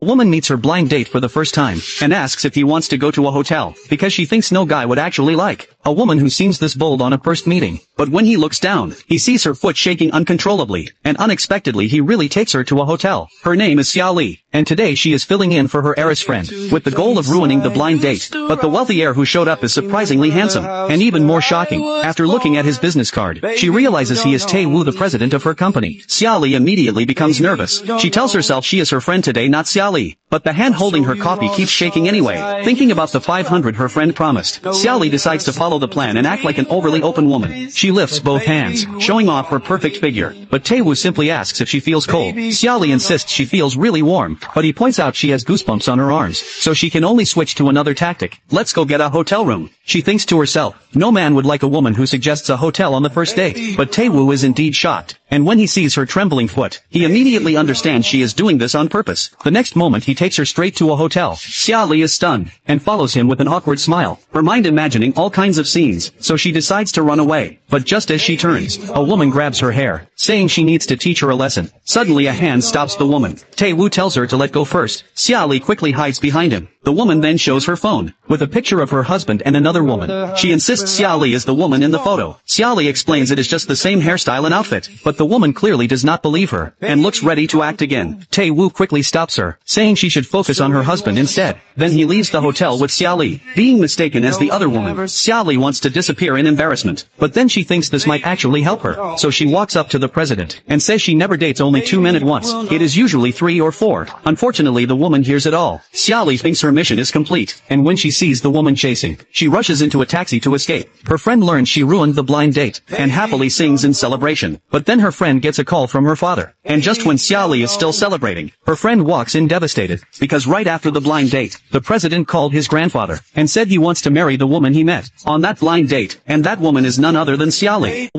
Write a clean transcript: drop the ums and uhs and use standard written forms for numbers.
A woman meets her blind date for the first time, and asks if he wants to go to a hotel, because she thinks no guy would actually like a woman who seems this bold on a first meeting. But when he looks down, he sees her foot shaking uncontrollably, and unexpectedly he really takes her to a hotel. Her name is Xia Li, and today she is filling in for her heiress friend, with the goal of ruining the blind date. But the wealthy heir who showed up is surprisingly handsome, and even more shocking. After looking at his business card, she realizes he is Tay Wu, the president of her company. Xia Li immediately becomes nervous. She tells herself she is her friend today, not Xia Li. But the hand holding her copy keeps shaking anyway. Thinking about the 500 her friend promised, Xia Li decides to follow the plan and act like an overly open woman. She lifts both hands, showing off her perfect figure. But Tay Wu simply asks if she feels cold. Xia Li insists she feels really warm, but he points out she has goosebumps on her arms, so she can only switch to another tactic. Let's go get a hotel room. She thinks to herself, no man would like a woman who suggests a hotel on the first date. But Tay Wu is indeed shocked, and when he sees her trembling foot, he immediately understands she is doing this on purpose. The next moment he takes her straight to a hotel. Xia Li is stunned, and follows him with an awkward smile, her mind imagining all kinds of scenes, so she decides to run away. But just as she turns, a woman grabs her hair, saying she needs to teach her a lesson. Suddenly a hand stops the woman. Tay Wu tells her to let go first. Xia Li quickly hides behind him. The woman then shows her phone, with a picture of her husband and another woman. She insists Xia Li is the woman in the photo. Xia Li explains it is just the same hairstyle and outfit, but the woman clearly does not believe her, and looks ready to act again. Tay Wu quickly stops her, saying she should focus on her husband instead. Then he leaves the hotel with Xia Li, being mistaken as the other woman. Xia Li wants to disappear in embarrassment, but then she thinks this might actually help her, so she walks up to the president, and says she never dates only 2 men at once. It is usually 3 or 4. Unfortunately the woman hears it all. Xia Li thinks her mission is complete, and when she sees the woman chasing, she rushes into a taxi to escape. Her friend learns she ruined the blind date, and happily sings in celebration. But then her friend gets a call from her father, and just when Xia Li is still celebrating, her friend walks in devastated, because right after the blind date, the president called his grandfather, and said he wants to marry the woman he met on that blind date, and that woman is none other than Xia Li.